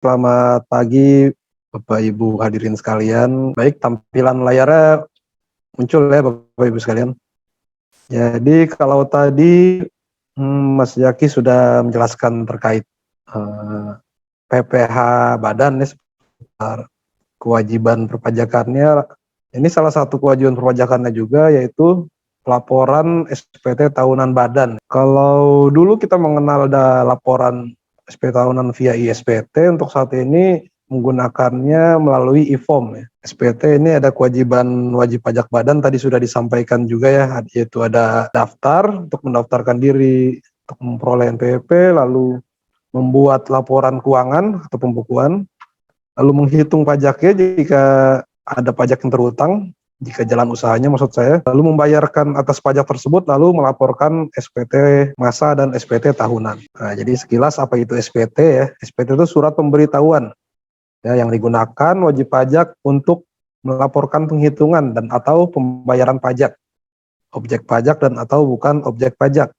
Selamat pagi, Bapak Ibu hadirin sekalian. Baik, tampilan layarnya muncul ya Bapak Ibu sekalian. Jadi kalau tadi Mas Yaki sudah menjelaskan terkait PPh badan ya, seputar kewajiban perpajakannya. Ini salah satu kewajiban perpajakannya juga, yaitu laporan SPT tahunan badan. Kalau dulu kita mengenal ada laporan SPT tahunan via ISPT, untuk saat ini menggunakannya melalui e-form ya. SPT ini ada kewajiban wajib pajak badan, tadi sudah disampaikan juga ya, yaitu ada daftar untuk mendaftarkan diri untuk memperoleh NPWP, lalu membuat laporan keuangan atau pembukuan, lalu menghitung pajaknya jika ada pajak yang terhutang, jika jalan usahanya maksud saya, lalu membayarkan atas pajak tersebut, lalu melaporkan SPT masa dan SPT tahunan. Nah, jadi sekilas apa itu SPT ya? SPT itu surat pemberitahuan ya, yang digunakan wajib pajak untuk melaporkan penghitungan dan atau pembayaran pajak, objek pajak dan atau bukan objek pajak,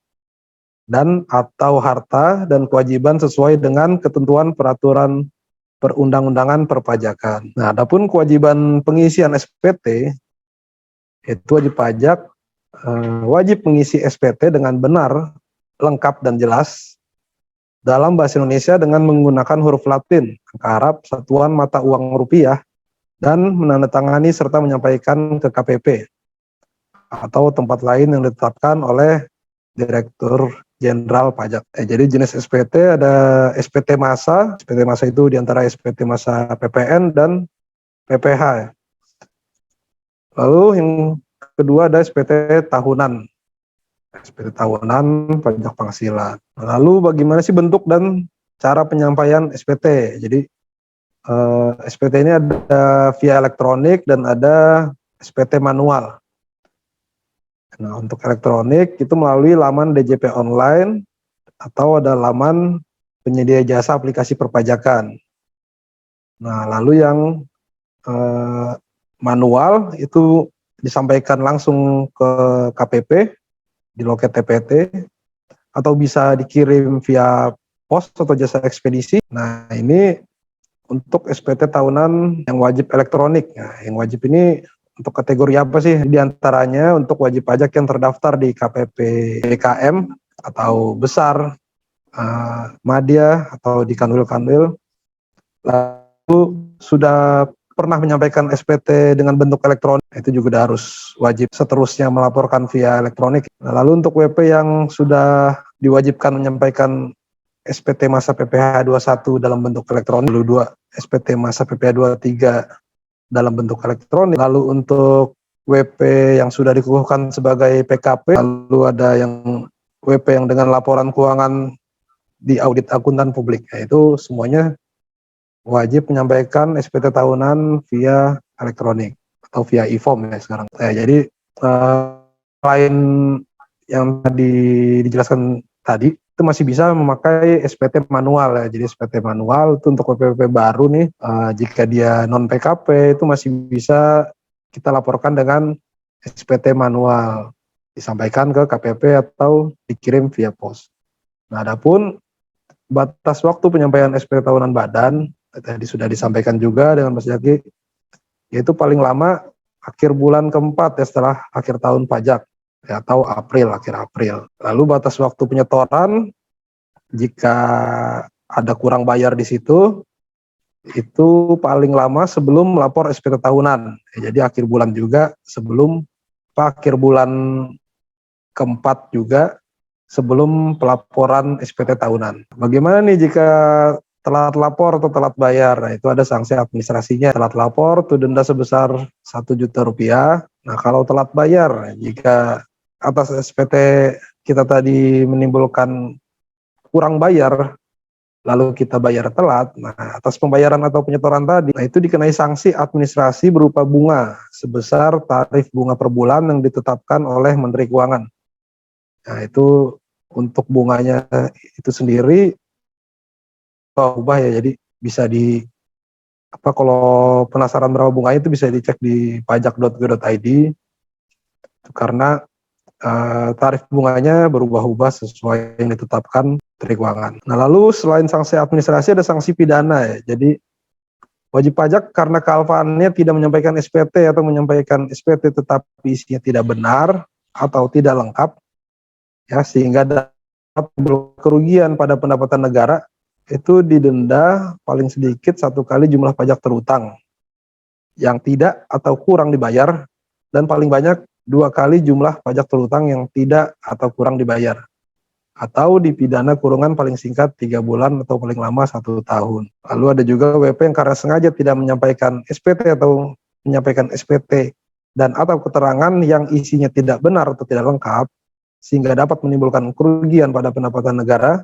dan atau harta dan kewajiban sesuai dengan ketentuan peraturan perundang-undangan perpajakan. Nah, adapun kewajiban pengisian SPT, itu wajib pajak wajib mengisi SPT dengan benar, lengkap dan jelas dalam bahasa Indonesia dengan menggunakan huruf Latin, angka Arab, satuan mata uang rupiah, dan menandatangani serta menyampaikan ke KPP atau tempat lain yang ditetapkan oleh Direktur Jenderal Pajak. Jadi jenis SPT ada SPT masa. SPT masa itu diantara SPT masa PPN dan PPh. Lalu yang kedua ada SPT tahunan. SPT tahunan pajak penghasilan. Lalu bagaimana sih bentuk dan cara penyampaian SPT? Jadi SPT ini ada via elektronik dan ada SPT manual. Nah, untuk elektronik itu melalui laman DJP online atau ada laman penyedia jasa aplikasi perpajakan. Nah, lalu yang manual itu disampaikan langsung ke KPP di loket TPT atau bisa dikirim via pos atau jasa ekspedisi. Nah, ini untuk SPT tahunan yang wajib elektronik. Nah, yang wajib ini untuk kategori apa sih? Di antaranya untuk wajib pajak yang terdaftar di KPP BKM atau besar, Madya atau di Kanwil-Kanwil, lalu sudah pernah menyampaikan SPT dengan bentuk elektronik, itu juga harus wajib seterusnya melaporkan via elektronik. Nah, lalu untuk WP yang sudah diwajibkan menyampaikan SPT masa PPh 21 dalam bentuk elektronik, lalu 2 SPT masa PPh 23 dalam bentuk elektronik. Lalu untuk WP yang sudah dikukuhkan sebagai PKP, lalu ada yang WP yang dengan laporan keuangan di audit akuntan publik. Nah, itu semuanya wajib menyampaikan SPT tahunan via elektronik atau via e-form ya sekarang. Jadi selain yang tadi dijelaskan tadi, itu masih bisa memakai SPT manual ya. Jadi SPT manual itu untuk PPP baru nih, jika dia non PKP itu masih bisa kita laporkan dengan SPT manual, disampaikan ke KPP atau dikirim via pos. Nah, adapun batas waktu penyampaian SPT tahunan badan tadi sudah disampaikan juga dengan Mas Jaki, yaitu paling lama akhir bulan keempat ya setelah akhir tahun pajak ya, atau akhir April. Lalu batas waktu penyetoran jika ada kurang bayar di situ itu paling lama sebelum melapor SPT tahunan. Ya, jadi akhir bulan juga sebelum akhir bulan keempat juga sebelum pelaporan SPT tahunan. Bagaimana nih jika telat lapor atau telat bayar? Nah, itu ada sanksi administrasinya. Telat lapor itu denda sebesar 1 juta rupiah. Nah, kalau telat bayar, jika atas SPT kita tadi menimbulkan kurang bayar, lalu kita bayar telat, nah atas pembayaran atau penyetoran tadi, nah itu dikenai sanksi administrasi berupa bunga sebesar tarif bunga per bulan yang ditetapkan oleh Menteri Keuangan. Nah, itu untuk bunganya itu sendiri ubah ya, jadi bisa kalau penasaran berapa bunganya itu bisa dicek di pajak.go.id, karena tarif bunganya berubah-ubah sesuai yang ditetapkan Menteri Keuangan. Nah, lalu selain sanksi administrasi ada sanksi pidana ya. Jadi wajib pajak karena kealpaannya tidak menyampaikan SPT atau menyampaikan SPT tetapi isinya tidak benar atau tidak lengkap ya, sehingga dapat kerugian pada pendapatan negara, itu didenda paling sedikit 1 kali jumlah pajak terutang yang tidak atau kurang dibayar, dan paling banyak 2 kali jumlah pajak terutang yang tidak atau kurang dibayar, atau dipidana kurungan paling singkat 3 bulan atau paling lama 1 tahun. Lalu ada juga WP yang karena sengaja tidak menyampaikan SPT atau menyampaikan SPT dan atau keterangan yang isinya tidak benar atau tidak lengkap, sehingga dapat menimbulkan kerugian pada pendapatan negara,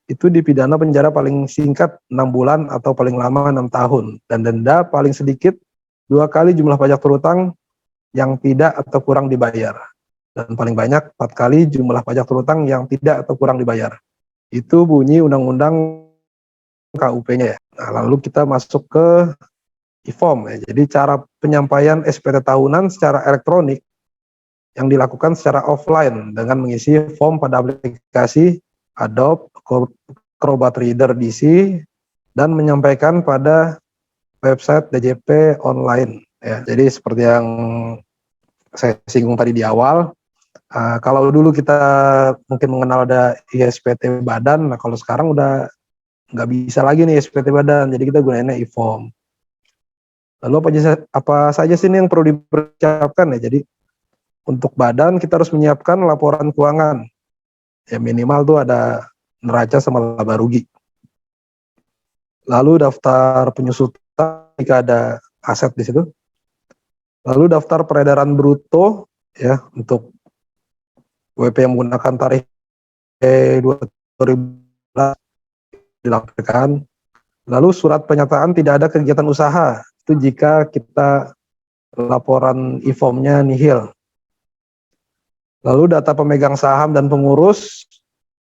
itu dipidana penjara paling singkat 6 bulan atau paling lama 6 tahun, dan denda paling sedikit 2 kali jumlah pajak terutang yang tidak atau kurang dibayar, dan paling banyak 4 kali jumlah pajak terutang yang tidak atau kurang dibayar. Itu bunyi undang-undang KUP-nya ya. Nah, lalu kita masuk ke e-form ya. Jadi cara penyampaian SPT tahunan secara elektronik yang dilakukan secara offline dengan mengisi form pada aplikasi Adobe Acrobat Reader DC dan menyampaikan pada website DJP online ya. Jadi seperti yang saya singgung tadi di awal, kalau dulu kita mungkin mengenal ada ISPT badan, nah kalau sekarang udah nggak bisa lagi nih SPT badan, jadi kita gunainnya e-form. Lalu apa saja sih ini yang perlu dipersiapkan ya? Jadi untuk badan kita harus menyiapkan laporan keuangan. Ya minimal tuh ada neraca sama laba rugi. Lalu daftar penyusutan jika ada aset di situ. Lalu daftar peredaran bruto ya untuk WP yang menggunakan tarif 2014 dilampirkan. Lalu surat pernyataan tidak ada kegiatan usaha, itu jika kita laporan e-form-nya nihil. Lalu data pemegang saham dan pengurus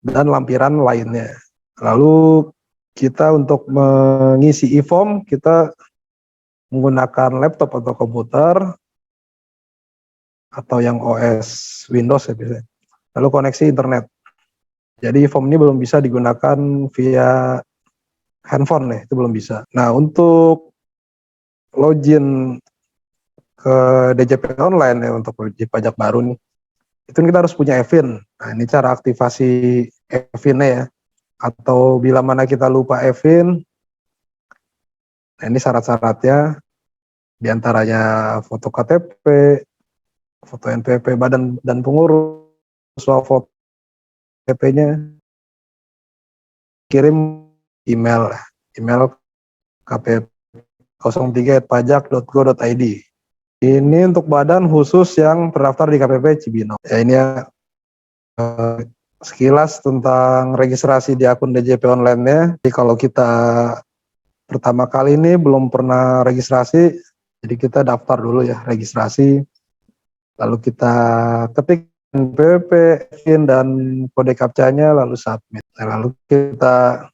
dan lampiran lainnya. Lalu kita untuk mengisi e-form kita menggunakan laptop atau komputer atau yang OS Windows ya biasanya. Lalu koneksi internet. Jadi e-form ini belum bisa digunakan via handphone nih, itu belum bisa. Nah, untuk login ke DJP online ya untuk wajib pajak baru nih, itu kita harus punya EVIN. Nah, ini cara aktivasi EVIN-nya ya. Atau bila mana kita lupa EVIN, nah ini syarat-syaratnya, diantaranya foto KTP, foto NPWP badan dan pengurus, foto KTP-nya, kirim email kpp03@pajak.go.id. Ini untuk badan khusus yang terdaftar di KPP Cibinong. Ya ini ya sekilas tentang registrasi di akun DJP online-nya. Jadi kalau kita pertama kali ini belum pernah registrasi, jadi kita daftar dulu ya registrasi. Lalu kita ketik NPWP, PIN dan kode captcha-nya lalu submit. Nah, lalu kita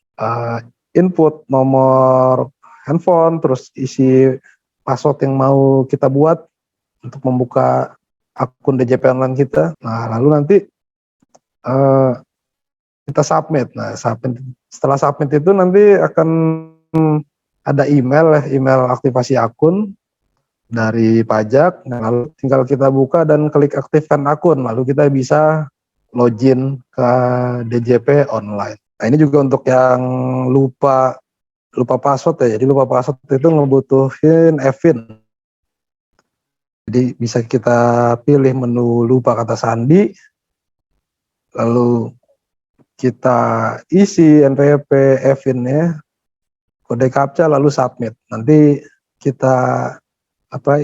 input nomor handphone, terus isi password yang mau kita buat untuk membuka akun DJP online kita. Nah, lalu nanti kita submit. Nah, setelah submit itu nanti akan ada email aktivasi akun dari pajak. Nah, lalu tinggal kita buka dan klik aktifkan akun, lalu kita bisa login ke DJP online. Nah, ini juga untuk yang lupa password ya. Jadi lupa password itu ngebutuhin EVIN. Jadi bisa kita pilih menu lupa kata sandi, lalu kita isi NPWP EVIN-nya, kode captcha lalu submit. Nanti kita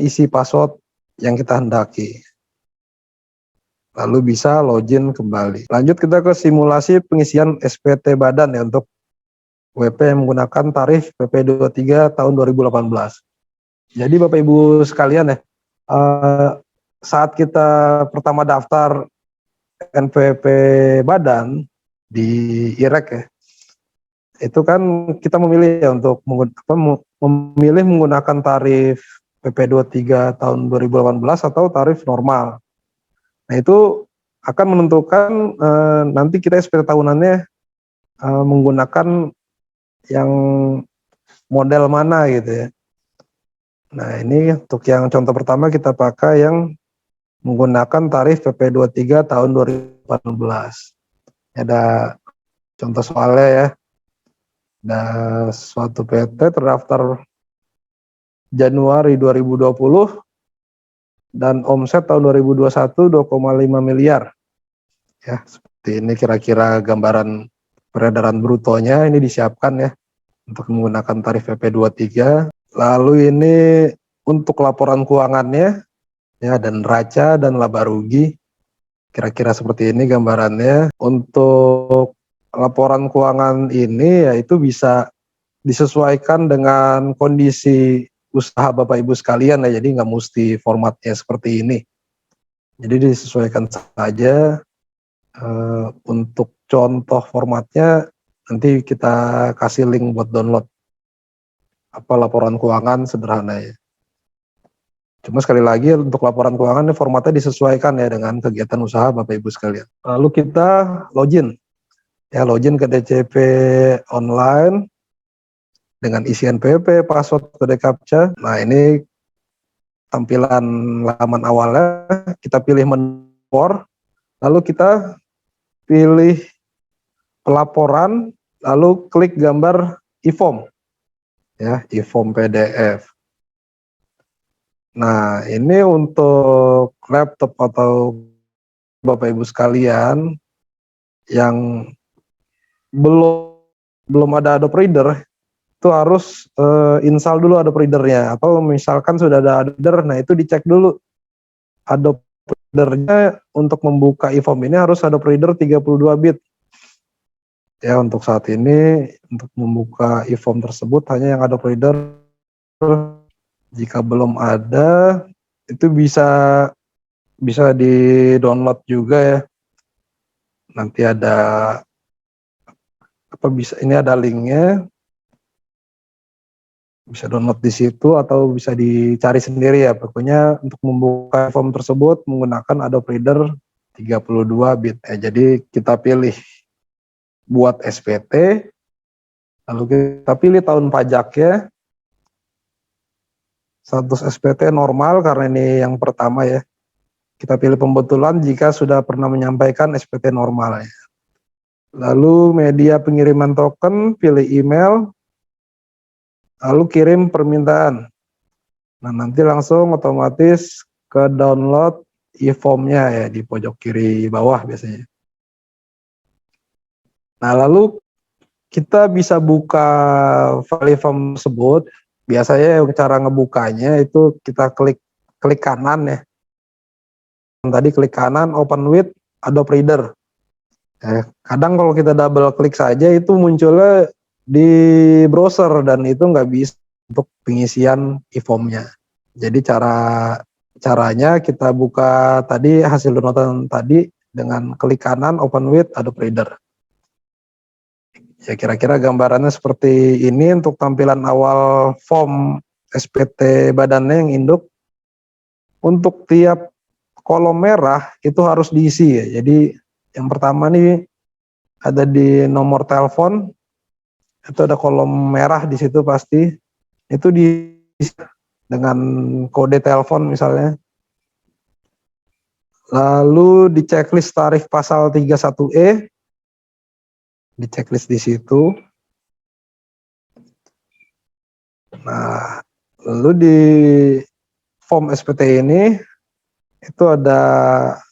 isi password yang kita hendaki. Lalu bisa login kembali. Lanjut kita ke simulasi pengisian SPT badan ya untuk WP yang menggunakan tarif PP 23 tahun 2018. Jadi Bapak Ibu sekalian ya, saat kita pertama daftar NPWP badan di IREK ya, itu kan kita memilih ya untuk memilih menggunakan tarif PP 23 tahun 2018 atau tarif normal. Nah, itu akan menentukan nanti kita SPT tahunannya menggunakan yang model mana gitu ya. Nah, ini untuk yang contoh pertama kita pakai yang menggunakan tarif PP 23 tahun 2018. Ada contoh soalnya ya. Ada suatu PT terdaftar Januari 2020 dan omset tahun 2021 2,5 miliar. Ya, seperti ini kira-kira gambaran peredaran brutonya ini disiapkan ya untuk menggunakan tarif PP 23. Lalu ini untuk laporan keuangannya ya, dan neraca dan laba rugi. Kira-kira seperti ini gambarannya. Untuk laporan keuangan ini yaitu bisa disesuaikan dengan kondisi usaha Bapak Ibu sekalian ya, jadi nggak mesti formatnya seperti ini. Jadi disesuaikan saja. Untuk contoh formatnya nanti kita kasih link buat download laporan keuangan sederhana ya. Cuma sekali lagi untuk laporan keuangan ini formatnya disesuaikan ya dengan kegiatan usaha Bapak Ibu sekalian. Lalu kita login ke DCP online dengan isian PP, password, kode captcha. Nah, ini tampilan laman awalnya, kita pilih menu, lalu kita pilih pelaporan, lalu klik gambar e-form ya, e-form PDF. Nah, ini untuk laptop atau Bapak Ibu sekalian yang belum ada Adobe Reader, itu harus install dulu Adobe Reader-nya, atau misalkan sudah ada Adobe Reader, nah itu dicek dulu Adobe Reader-nya. Untuk membuka e-form ini harus Adobe Reader 32 bit. Ya, untuk saat ini untuk membuka e-form tersebut hanya yang Adobe Reader. Jika belum ada, itu bisa di-download juga ya. Nanti ada ini ada linknya, bisa download di situ atau bisa dicari sendiri ya. Pokoknya untuk membuka form tersebut menggunakan Adobe Reader 32 bit. Jadi kita pilih buat SPT, lalu kita pilih tahun pajaknya, status SPT normal karena ini yang pertama ya. Kita pilih pembetulan jika sudah pernah menyampaikan SPT normal ya. Lalu media pengiriman token, pilih email, lalu kirim permintaan. Nah, nanti langsung otomatis ke download e-form-nya ya di pojok kiri bawah biasanya. Nah, lalu kita bisa buka file e-form tersebut. Biasanya cara ngebukanya itu kita klik kanan ya. Tadi klik kanan, open with Adobe Reader. Kadang kalau kita double klik saja itu munculnya di browser dan itu nggak bisa untuk pengisian e-form-nya. Jadi caranya kita buka tadi hasil downloadan tadi dengan klik kanan open with Adobe Reader. Ya, kira-kira gambarannya seperti ini untuk tampilan awal form SPT badannya yang induk. Untuk tiap kolom merah itu harus diisi ya. Jadi yang pertama nih ada di nomor telepon, itu ada kolom merah di situ pasti. Itu diisi dengan kode telepon misalnya. Lalu di checklist tarif pasal 31E, di checklist di situ. Nah, lalu di form SPT ini itu ada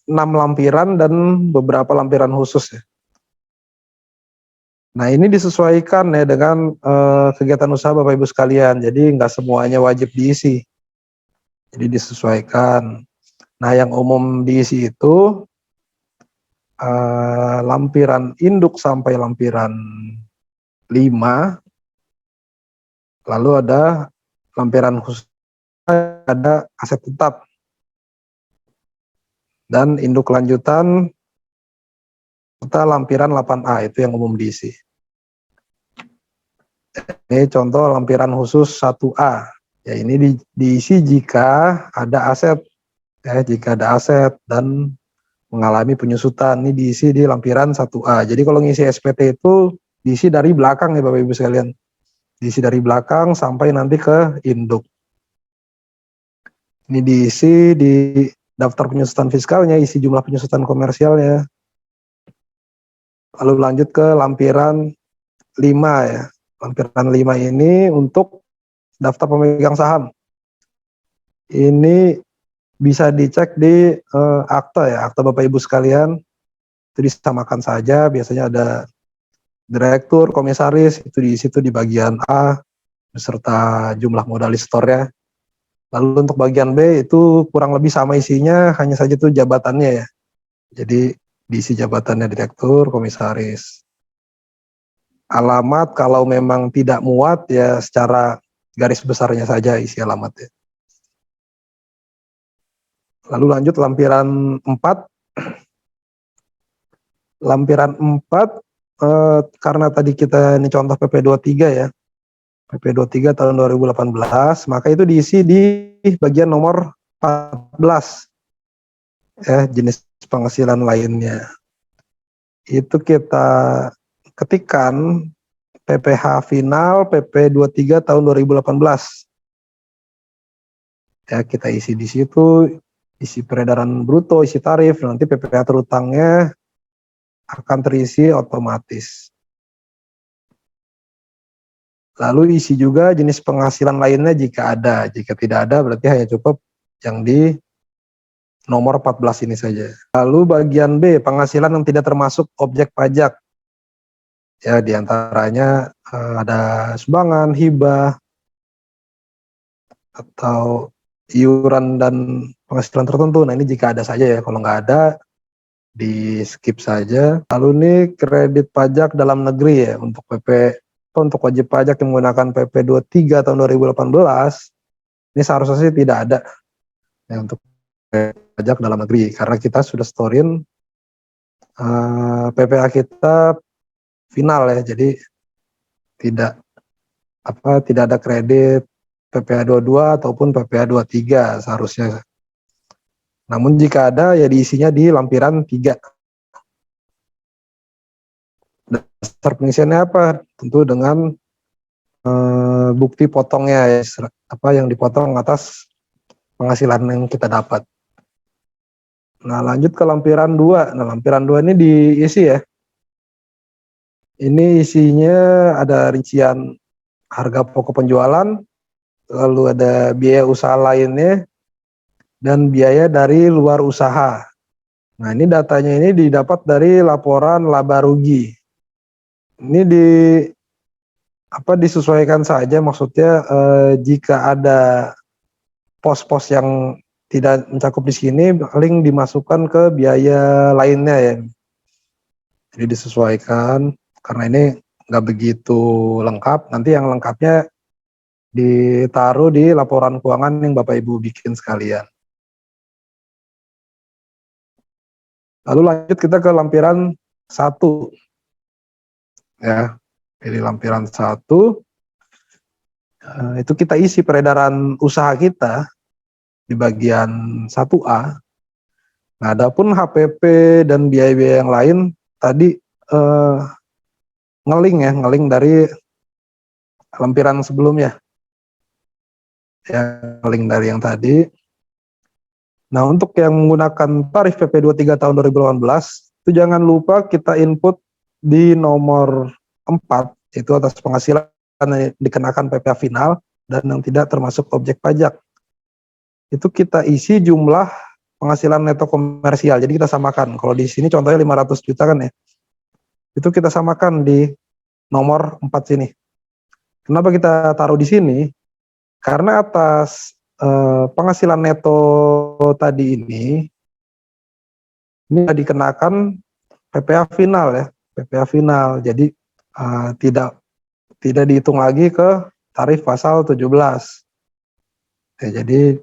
6 lampiran dan beberapa lampiran khusus ya. Nah, ini disesuaikan ya dengan kegiatan usaha Bapak Ibu sekalian. Jadi nggak semuanya wajib diisi. Jadi disesuaikan. Nah, yang umum diisi itu lampiran induk sampai lampiran 5. Lalu ada lampiran khusus, ada aset tetap. Dan induk lanjutan serta lampiran 8A itu yang umum diisi. Ini contoh lampiran khusus 1A. Ya, ini diisi jika ada aset. Ya, jika ada aset dan mengalami penyusutan, ini diisi di lampiran 1A. Jadi kalau ngisi SPT itu diisi dari belakang ya Bapak Ibu sekalian. Diisi dari belakang sampai nanti ke induk. Ini diisi di daftar penyusutan fiskalnya, isi jumlah penyusutan komersialnya. Lalu lanjut ke lampiran 5 ya. Lampiran 5 ini untuk daftar pemegang saham. Ini bisa dicek di akta ya, akta Bapak Ibu sekalian. Itu disamakan saja, biasanya ada direktur, komisaris, itu di situ di bagian A beserta jumlah modalis store-nya. Lalu untuk bagian B itu kurang lebih sama isinya, hanya saja itu jabatannya ya. Jadi diisi jabatannya direktur, komisaris. Alamat kalau memang tidak muat ya secara garis besarnya saja isi alamatnya. Lalu lanjut lampiran 4. Lampiran 4 karena tadi kita ini contoh PP 23 ya. PP 23 tahun 2018, maka itu diisi di bagian nomor 14. Jenis penghasilan lainnya. Itu kita ketikkan PPh final PP 23 tahun 2018. Ya, kita isi di situ, isi peredaran bruto, isi tarif, nanti PPh terutangnya akan terisi otomatis. Lalu isi juga jenis penghasilan lainnya jika ada. Jika tidak ada berarti hanya cukup yang di nomor 14 ini saja. Lalu bagian B, penghasilan yang tidak termasuk objek pajak. Ya, diantaranya ada sumbangan, hibah, atau iuran dan penghasilan tertentu. Nah ini jika ada saja ya, kalau nggak ada di skip saja. Lalu ini kredit pajak dalam negeri ya, untuk untuk wajib pajak yang menggunakan PP 23 tahun 2018, ini seharusnya sih tidak ada ya, untuk pajak dalam negeri, karena kita sudah storein PPh kita final ya, jadi tidak ada kredit PPh 22 ataupun PPh 23 seharusnya. Namun jika ada ya diisinya di lampiran 3. Dasar pengisiannya apa? Tentu dengan bukti potongnya ya, yang dipotong atas penghasilan yang kita dapat. Nah, lanjut ke lampiran 2. Nah, lampiran 2 ini diisi ya. Ini isinya ada rincian harga pokok penjualan, lalu ada biaya usaha lainnya, dan biaya dari luar usaha. Nah, ini datanya ini didapat dari laporan laba rugi. Ini disesuaikan saja, maksudnya jika ada pos-pos yang tidak mencakup di sini, paling dimasukkan ke biaya lainnya ya. Jadi disesuaikan, karena ini nggak begitu lengkap. Nanti yang lengkapnya ditaruh di laporan keuangan yang Bapak Ibu bikin sekalian. Lalu lanjut kita ke lampiran 1. Ya, pilih lampiran 1. Itu kita isi peredaran usaha kita di bagian 1A. Nah, adapun HPP dan biaya-biaya yang lain tadi ngeling dari lampiran sebelumnya. Ya, ngeling dari yang tadi. Nah, untuk yang menggunakan tarif PP 23 tahun 2018, itu jangan lupa kita input di nomor 4, itu atas penghasilan yang dikenakan PPh final dan yang tidak termasuk objek pajak. Itu kita isi jumlah penghasilan neto komersial. Jadi kita samakan. Kalau di sini contohnya 500 juta kan ya. Itu kita samakan di nomor 4 sini. Kenapa kita taruh di sini? Karena atas penghasilan neto tadi ini dikenakan PPh final ya, PPh final. Jadi tidak dihitung lagi ke tarif pasal 17. Ya, jadi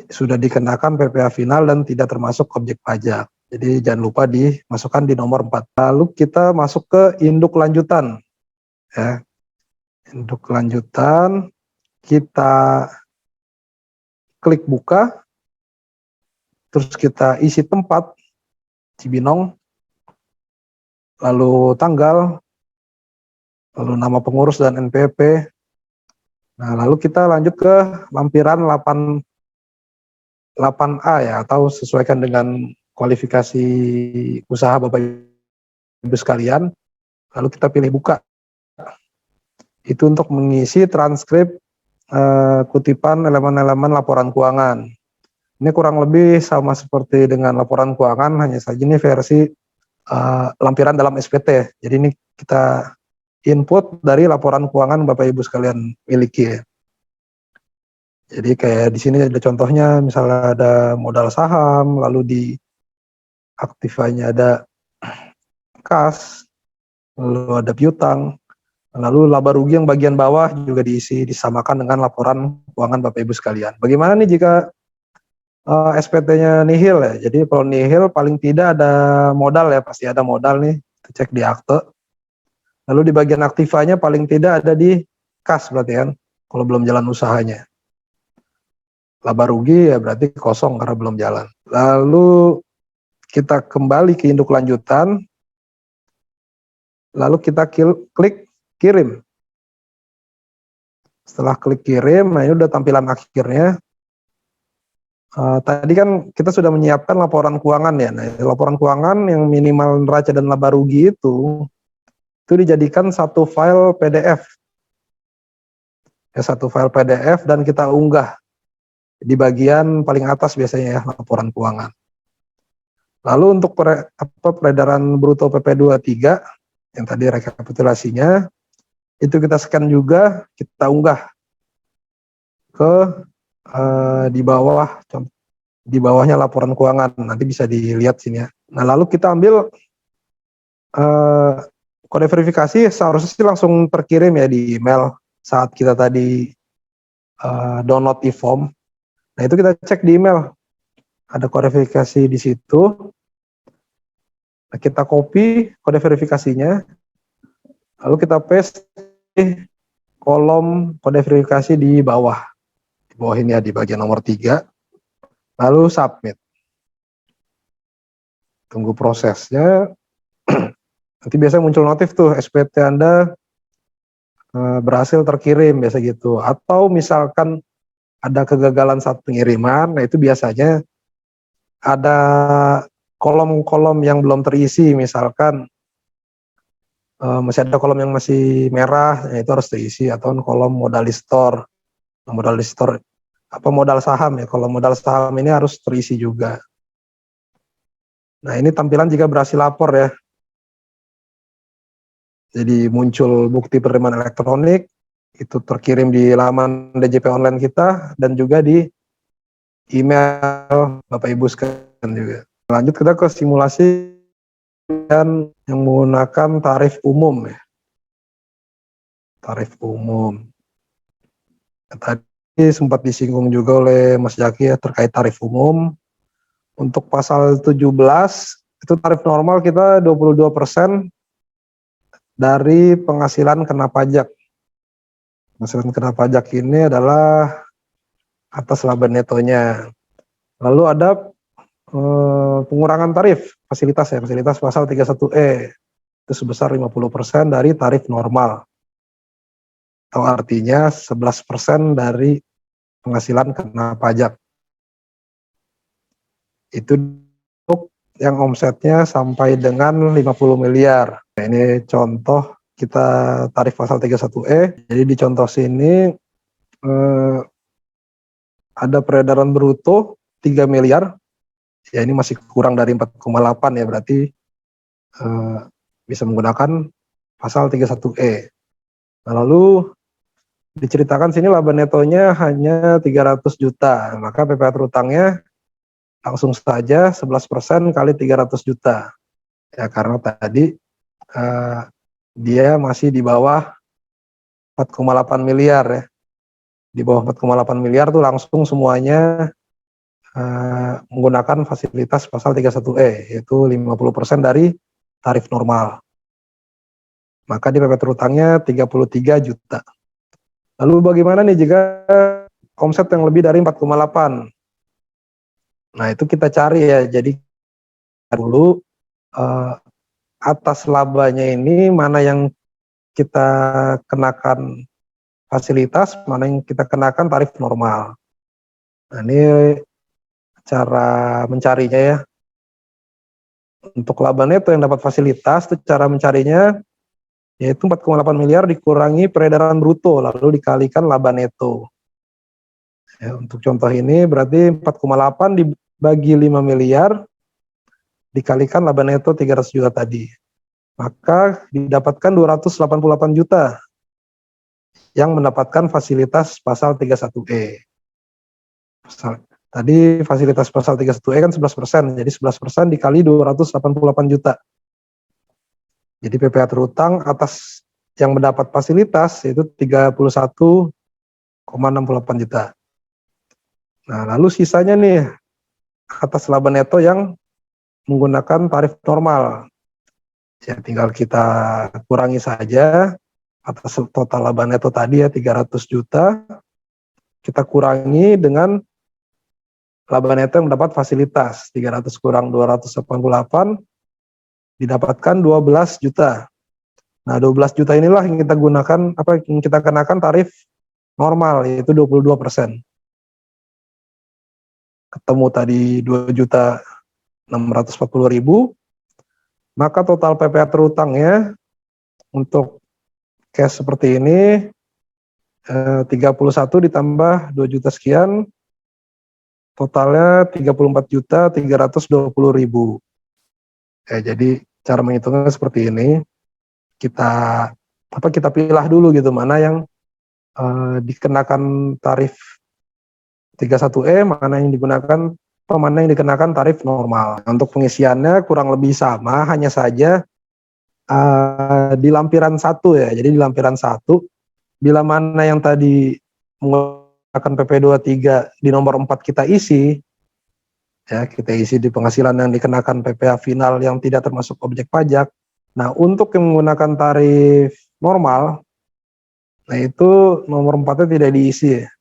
sudah dikenakan PPh final dan tidak termasuk objek pajak. Jadi jangan lupa dimasukkan di nomor 4. Lalu kita masuk ke induk lanjutan. Ya. Induk lanjutan, kita klik buka, terus kita isi tempat, Cibinong, lalu tanggal, lalu nama pengurus dan NPWP. Nah, lalu kita lanjut ke lampiran 8A ya, atau sesuaikan dengan kualifikasi usaha Bapak Ibu sekalian. Lalu kita pilih buka. Itu untuk mengisi transkrip kutipan elemen-elemen laporan keuangan. Ini kurang lebih sama seperti dengan laporan keuangan, hanya saja ini versi lampiran dalam SPT. Jadi ini kita input dari laporan keuangan Bapak Ibu sekalian miliki ya. Jadi kayak di sini ada contohnya, misalnya ada modal saham, lalu di aktifanya ada kas, lalu ada piutang, lalu laba rugi yang bagian bawah juga diisi, disamakan dengan laporan keuangan Bapak Ibu sekalian. Bagaimana nih jika SPT-nya nihil ya? Jadi kalau nihil paling tidak ada modal ya, pasti ada modal nih, kita cek di akte. Lalu di bagian aktifanya paling tidak ada di kas berarti kan, kalau belum jalan usahanya. Laba rugi ya berarti kosong karena belum jalan. Lalu kita kembali ke induk lanjutan, lalu kita klik kirim. Setelah klik kirim, nah ini udah tampilan akhirnya. Tadi kan kita sudah menyiapkan laporan keuangan ya. Nah, laporan keuangan yang minimal neraca dan laba rugi itu dijadikan satu file PDF. Ya, satu file PDF dan kita unggah di bagian paling atas biasanya ya, laporan keuangan. Lalu untuk peredaran bruto PP23 yang tadi rekapitulasinya, itu kita scan juga, kita unggah ke di bawahnya laporan keuangan, nanti bisa dilihat sini ya. Nah, lalu kita ambil kode verifikasi, seharusnya sih langsung terkirim ya di email saat kita tadi download e-form. Nah, itu kita cek di email, ada kode verifikasi di situ. Nah, kita copy kode verifikasinya, lalu kita paste di kolom kode verifikasi di bawah. Di bawah ini ya, di bagian nomor 3. Lalu submit. Tunggu prosesnya. Nanti biasanya muncul notif tuh, SPT Anda berhasil terkirim, biasa gitu. Atau misalkan ada kegagalan saat pengiriman, nah itu biasanya ada kolom-kolom yang belum terisi, misalkan masih ada kolom yang masih merah, nah itu harus terisi, atau kolom modalistor. Nah, modalistor apa modal saham ya, kalau modal saham ini harus terisi juga. Nah, ini tampilan jika berhasil lapor ya. Jadi muncul bukti penerimaan elektronik, itu terkirim di laman DJP online kita dan juga di email Bapak Ibu sekalian juga. Lanjut kita ke simulasi yang menggunakan tarif umum ya. Tarif umum. Tadi sempat disinggung juga oleh Mas Jaki ya terkait tarif umum. Untuk pasal 17 itu tarif normal kita 22% dari penghasilan kena pajak. Penghasilan kena pajak ini adalah atas laba netonya. Lalu ada pengurangan tarif fasilitas ya, fasilitas pasal 31E itu sebesar 50% dari tarif normal. Atau artinya 11% dari penghasilan kena pajak. Itu untuk yang omsetnya sampai dengan 50 miliar. Nah, ini contoh kita tarif pasal 31E. Jadi di contoh sini ada peredaran bruto 3 miliar. Ya ini masih kurang dari 4,8 ya, berarti bisa menggunakan pasal 31E. Nah, lalu diceritakan sini laba netonya hanya 300 juta. Maka PPh terutangnya langsung saja 11% kali 300 juta. Ya karena tadi dia masih di bawah 4,8 miliar ya. Di bawah 4,8 miliar tuh langsung semuanya menggunakan fasilitas pasal 31E, yaitu 50% dari tarif normal. Maka di PPh terutangnya 33 juta. Lalu bagaimana nih jika omset yang lebih dari 4,8? Nah itu kita cari ya, jadi dulu atas labanya ini mana yang kita kenakan fasilitas, mana yang kita kenakan tarif normal. Nah, ini cara mencarinya ya. Untuk laba neto yang dapat fasilitas, itu cara mencarinya yaitu 4,8 miliar dikurangi peredaran bruto, lalu dikalikan laba neto. Ya, untuk contoh ini berarti 4,8 dibagi 5 miliar, dikalikan laba neto 300 juta tadi. Maka didapatkan 288 juta yang mendapatkan fasilitas pasal 31E. Tadi fasilitas pasal 31E kan 11%, jadi 11% dikali 288 juta. Jadi PPh terutang atas yang mendapat fasilitas itu 31,68 juta. Nah, lalu sisanya nih atas laba neto yang menggunakan tarif normal. Ya, tinggal kita kurangi saja atas total laba neto tadi ya 300 juta. Kita kurangi dengan laba neto yang mendapat fasilitas 300 kurang 288 didapatkan 12 juta. Nah, 12 juta inilah yang kita gunakan, yang kita kenakan tarif normal, yaitu 22%. Ketemu tadi 2.640.000, maka total PPh terutangnya untuk cash seperti ini 31 ditambah 2 juta sekian, totalnya 34.320.000. Jadi cara menghitungnya seperti ini. Kita pilah dulu gitu mana yang dikenakan tarif 31E, mana yang dikenakan tarif normal. Untuk pengisiannya kurang lebih sama, hanya saja di lampiran 1 ya. Jadi di lampiran 1 bila mana yang tadi menggunakan PP23 di nomor 4 kita isi ya, kita isi di penghasilan yang dikenakan PPh final yang tidak termasuk objek pajak. Nah, untuk yang menggunakan tarif normal, nah itu nomor 4-nya tidak diisi ya.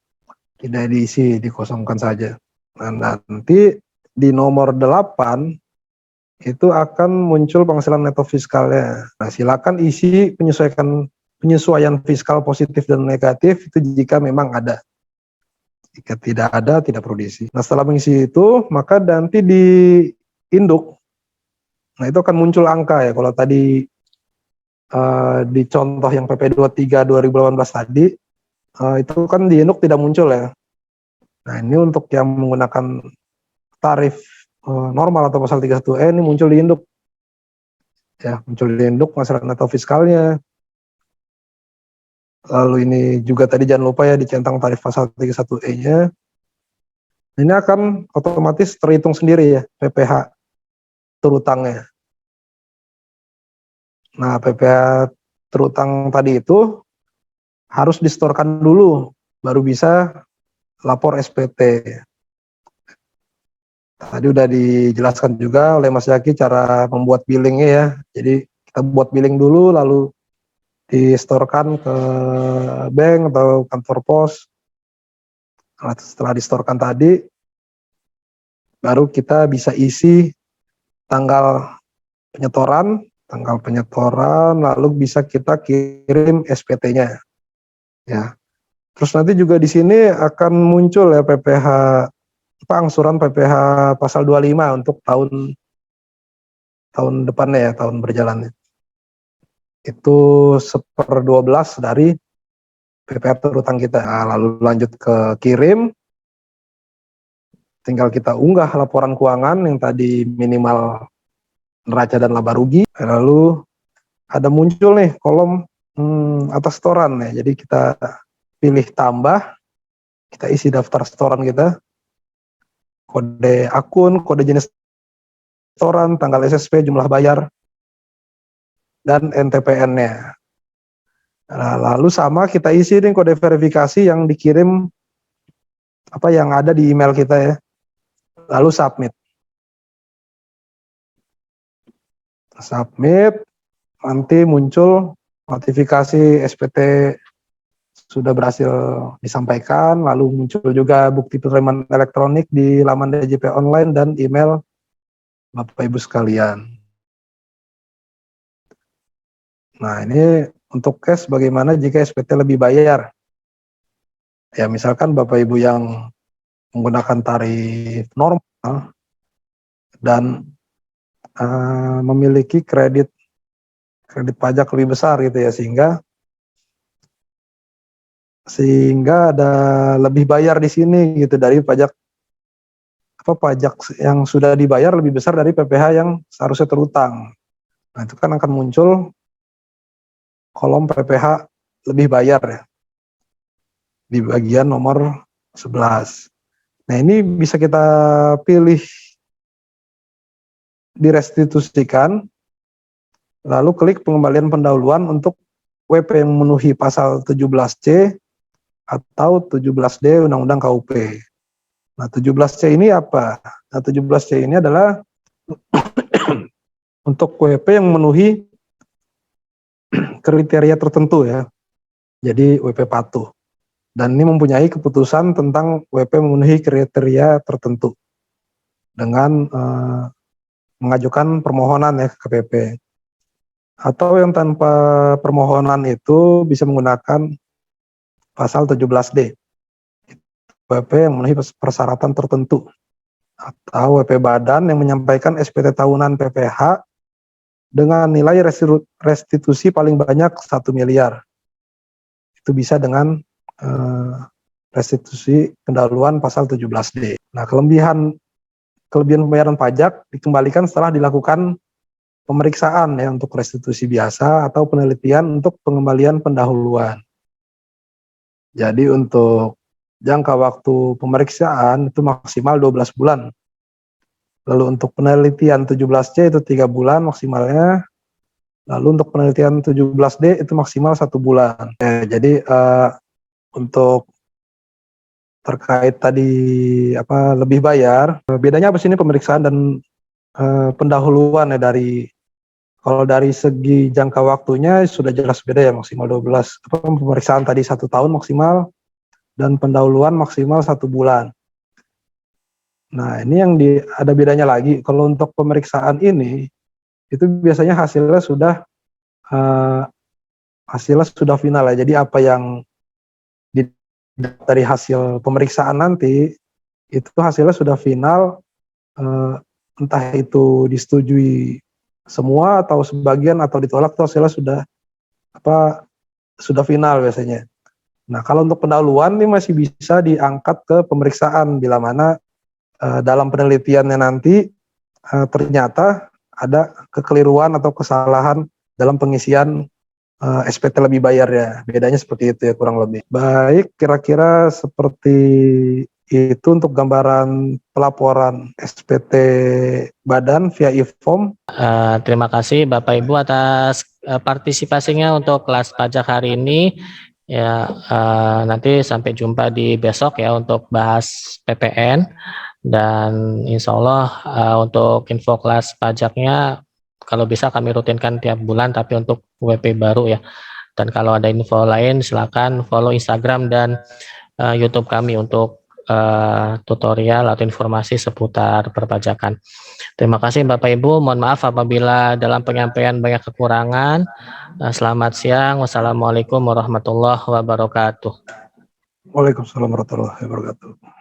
Tidak diisi, dikosongkan saja. Nah, nanti di nomor 8 itu akan muncul penghasilan neto fiskalnya. Nah, silakan isi penyesuaian fiskal positif dan negatif itu jika memang ada. Jika tidak ada, tidak perlu diisi. Nah, setelah mengisi itu, maka nanti di induk, nah itu akan muncul angka ya. Kalau tadi di contoh yang PP23 2018 tadi, itu kan di induk tidak muncul ya. Nah, ini untuk yang menggunakan tarif normal atau pasal 31E ini muncul di induk. Ya, muncul di induk masalah neto fiskalnya. Lalu ini juga tadi jangan lupa ya dicentang tarif pasal 31E-nya. Ini akan otomatis terhitung sendiri ya PPh terutangnya. Nah, PPh terutang tadi itu harus distorkan dulu, baru bisa lapor SPT. Tadi udah dijelaskan juga oleh Mas Zaki cara membuat billingnya ya. Jadi kita buat billing dulu, lalu distorkan ke bank atau kantor pos. Nah, setelah distorkan tadi, baru kita bisa isi tanggal penyetoran, lalu bisa kita kirim SPT-nya. Ya. Terus nanti juga di sini akan muncul ya PPh angsuran PPh pasal 25 untuk tahun depannya ya, tahun berjalannya. Itu 1/12 dari PPh terutang kita. Nah, lalu lanjut ke kirim, tinggal kita unggah laporan keuangan yang tadi minimal neraca dan laba rugi. Lalu ada muncul nih kolom atas setoran ya. Jadi kita pilih tambah, kita isi daftar setoran kita, kode akun, kode jenis setoran, tanggal SSP, jumlah bayar, dan NTPN-nya. Nah, lalu sama kita isi nih kode verifikasi yang dikirim yang ada di email kita ya. Lalu submit. Submit, nanti muncul notifikasi SPT sudah berhasil disampaikan, lalu muncul juga bukti penerimaan elektronik di laman DJP online dan email Bapak Ibu sekalian. Nah, ini untuk cash bagaimana jika SPT lebih bayar. Ya misalkan Bapak Ibu yang menggunakan tarif normal dan memiliki kredit pajak lebih besar gitu ya, sehingga ada lebih bayar di sini gitu dari pajak yang sudah dibayar lebih besar dari PPh yang seharusnya terutang. Nah, itu kan akan muncul kolom PPh lebih bayar ya di bagian nomor 11. Nah, ini bisa kita pilih direstitusikan, lalu klik pengembalian pendahuluan untuk WP yang memenuhi pasal 17C atau 17D Undang-Undang KUP. Nah, 17C ini apa? Nah, 17C ini adalah untuk WP yang memenuhi kriteria tertentu ya. Jadi WP patuh. Dan ini mempunyai keputusan tentang WP memenuhi kriteria tertentu dengan mengajukan permohonan ya ke KPP. Atau yang tanpa permohonan itu bisa menggunakan pasal 17D. WP yang memenuhi persyaratan tertentu. Atau WP badan yang menyampaikan SPT tahunan PPh dengan nilai restitusi paling banyak 1 miliar. Itu bisa dengan restitusi pendahuluan pasal 17D. Nah, kelebihan pembayaran pajak dikembalikan setelah dilakukan pemeriksaan ya untuk restitusi biasa atau penelitian untuk pengembalian pendahuluan. Jadi untuk jangka waktu pemeriksaan itu maksimal 12 bulan. Lalu untuk penelitian 17C itu 3 bulan maksimalnya. Lalu untuk penelitian 17D itu maksimal 1 bulan. Jadi untuk terkait tadi lebih bayar, bedanya apa sih ini pemeriksaan dan pendahuluan ya kalau dari segi jangka waktunya sudah jelas beda ya, maksimal 12. Pemeriksaan tadi 1 tahun maksimal dan pendahuluan maksimal 1 bulan. Nah, ini yang ada bedanya lagi. Kalau untuk pemeriksaan ini itu biasanya hasilnya sudah final ya. Jadi apa yang dari hasil pemeriksaan nanti itu hasilnya sudah final, entah itu disetujui semua atau sebagian atau ditolak, itu hasilnya sudah final biasanya. Nah, kalau untuk pendahuluan ini masih bisa diangkat ke pemeriksaan bila mana dalam penelitiannya nanti ternyata ada kekeliruan atau kesalahan dalam pengisian SPT lebih bayar ya. Bedanya seperti itu ya kurang lebih. Baik, kira-kira seperti itu untuk gambaran pelaporan SPT badan via e-form. Terima kasih Bapak Ibu atas partisipasinya untuk kelas pajak hari ini. Ya, nanti sampai jumpa di besok ya untuk bahas PPN, dan insya Allah untuk info kelas pajaknya kalau bisa kami rutinkan tiap bulan tapi untuk WP baru ya. Dan kalau ada info lain silakan follow Instagram dan YouTube kami untuk tutorial atau informasi seputar perpajakan. Terima kasih Bapak Ibu, mohon maaf apabila dalam penyampaian banyak kekurangan. Selamat siang, wassalamualaikum warahmatullahi wabarakatuh. Waalaikumsalam warahmatullahi wabarakatuh.